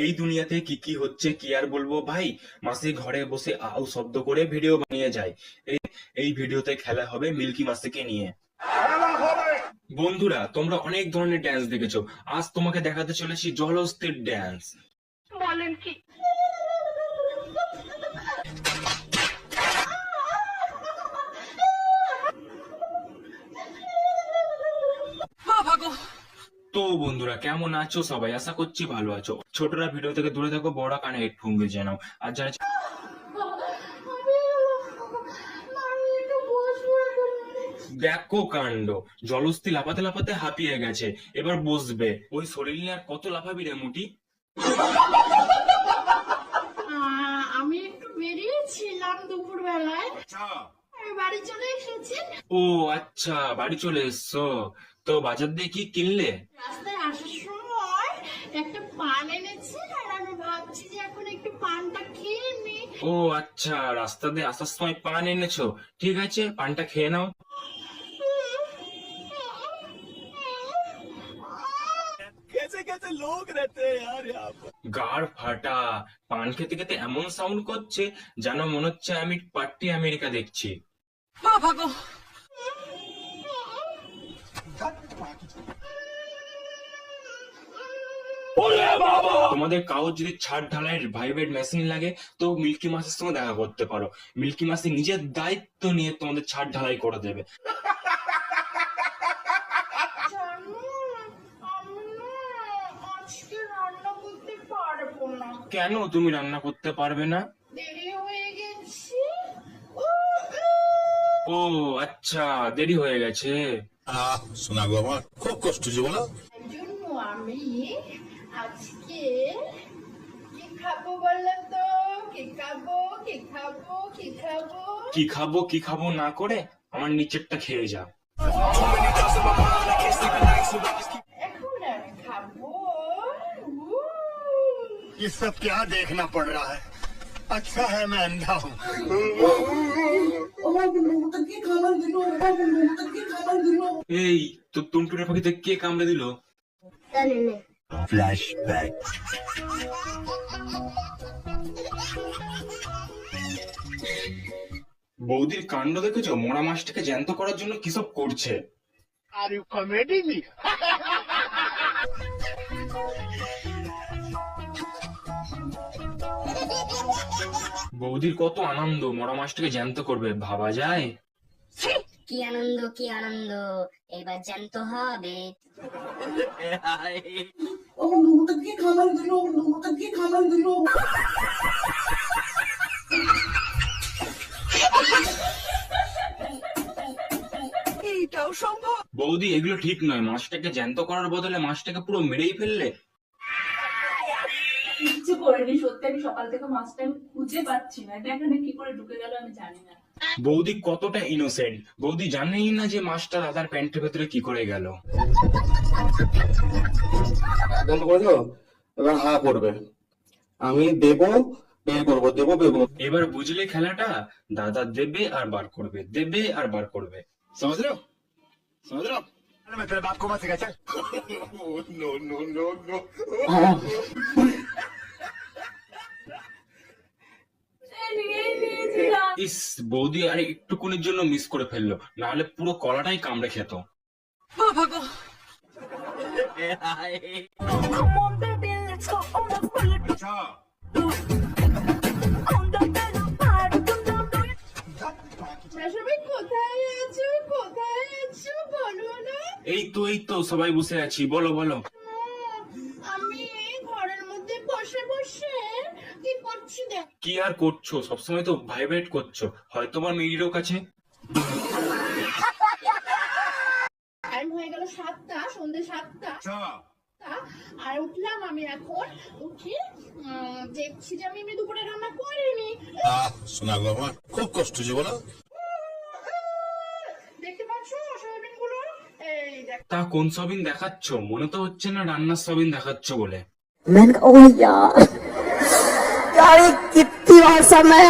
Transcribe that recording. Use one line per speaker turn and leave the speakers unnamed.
এই দুনিয়াতে কি কি হচ্ছে কি আর বলবো ভাই। মাসি ঘরে বসে আউ শব্দ করে ভিডিও বানিয়ে যায়। এই এই ভিডিওতে খেলা হবে মিল্কি মাসিকে নিয়ে। বন্ধুরা, তোমরা অনেক ধরনের ড্যান্স দেখেছো, আজ তোমাকে দেখাতে চলেছি জলস্থির ড্যান্স।
বলেন কি?
তো বন্ধুরা, কেমন আছো সবাই? আশা করছি ভালো আছো। ছোটরা ভিডিও থেকে দূরে থাকো, বড় কানে হেডফোন গুঁজে নাও। আর যারা দেখো কাণ্ড, জলস্থি লাফাতে লাফাতে হাঁপিয়ে গেছে, এবার বসবে। ওই শরীর নিয়ে আর কত লাফাবি রে মুটি।
আমি একটু বেরিয়েছিলাম দুপুর বেলায়, বাড়ি চলে এসেছি।
ও আচ্ছা, বাড়ি চলে এসছো। তো বাজার দিয়ে কি কিনলে?
রাস্তায় আসার সময় একটা পান এনেছি, আর আমি ভাবছি যে এখন একটু পানটা খেয়ে নি।
ও আচ্ছা, রাস্তা দিয়ে আসার সময় পান এনেছো, ঠিক আছে পানটা খেয়ে নাও।
कैसे कैसे लोग रहते हैं यार यहाँ पर।
গাড় ফাটা, পান খেতে খেতে এমন সাউন্ড করছে যেন মনে হচ্ছে আমি পার্টি আমেরিকা দেখছি। তোমাদের কারোর যদি ছাদ ঢালাইয়ের ভাইব্রেট মেশিন লাগে তো মিল্কি মাসের সঙ্গে দেখা করতে পারো। মিল্কি মাসি নিজের দায়িত্ব নিয়ে তোমাদের ছাদ ঢালাই করে দেবে।
জানো, আমি না আজকে রান্না করতে পারবো না,
কেন তুমি রান্না করতে পারবে না?
দেরি হয়ে গেছে।
ও আচ্ছা, দেরি হয়ে গেছে।
শোনা গো আমার খুব কষ্ট হচ্ছে বলো।
তাই জন্য আমি আজকে কি খাবো বলো তো? কি খাবো কি খাবো কি খাবো?
কি খাবো কি খাবো না করে আমার নিচেরটা খেয়ে যা।
এখন আমি খাবো
ये सब क्या देखना पड़ रहा है। अच्छा है मैं अंधा हूँ।
এই তো টুনটুনের পাখিতে কে কামড়ে দিল?
फ्लैशबैक।
বৌদির কাণ্ড দেখেছো? মরা মাছটাকে জ্যান্ত করার জন্য কি সব করছে।
Are you comedy me?
বৌদির কত আনন্দ, মরা মাছটাকে জ্যান্ত করবে, ভাবা যায়?
কি আনন্দ কি আনন্দ, এবার জ্যান্ত হবে।
বৌদি এগুলো ঠিক নয়, মাছটাকে জ্যান্ত করার বদলে মাছটাকে পুরো মেরেই ফেললে।
কিচ্ছু করিনি, সত্যি আমি সকাল থেকে মাছটা আমি খুঁজে পাচ্ছি না, এটা এখানে কি করে ঢুকে গেল আমি জানি না।
বৌদি কতটা ইনোসেন্ট, বৌদি জানেই না যে মাছটা দাদার প্যান্টের ভেতরে কি করে গেল।
বন্ধ করে দাও, এবার হা করবে, আমি দেবো বের করবো, দেবো বের করবো।
এবার বুঝলে খেলাটা? দাদা দেবে আর বার করবে, দেবে আর বার করবে।
समझ रहे हो? समझ रहे हो? मैं तेरे बाप को मत सिखा चल। No no no no.
ইস, বৌদি আরে একটুকুনির জন্য মিস করে ফেললো, নাহলে পুরো কলাটাই কামড়ে খেত।
সবাই কোথায় আছো কোথায় আছো বলো না।
এই তো সবাই বসে আছি, বলো বলো।
আমি ঘরের মধ্যে বসে বসে কি করছি দেখ।
কি আর করছো? সবসময় তো ভাইব্রেট করছো, হয়তো তোমার মেয়েরও কাছে।
টাইম হয়ে গেল 7টা, সন্ধ্যে 7টা। আর উঠলাম আমি এখন, উঠে দেখছি যে আমি দুপুরে রান্না করিনি।
শোনা গো আমার খুব কষ্ট হচ্ছে বলো।
দেখতে পাচ্ছ সয়াবিন গুলো? এই দেখ।
তা কোন সবিন দেখাচ্ছ? মনে তো হচ্ছে না রান্নার সবিন দেখাচ্ছ বলে।
मैंने कहा ओ यार ये कितनी बार समय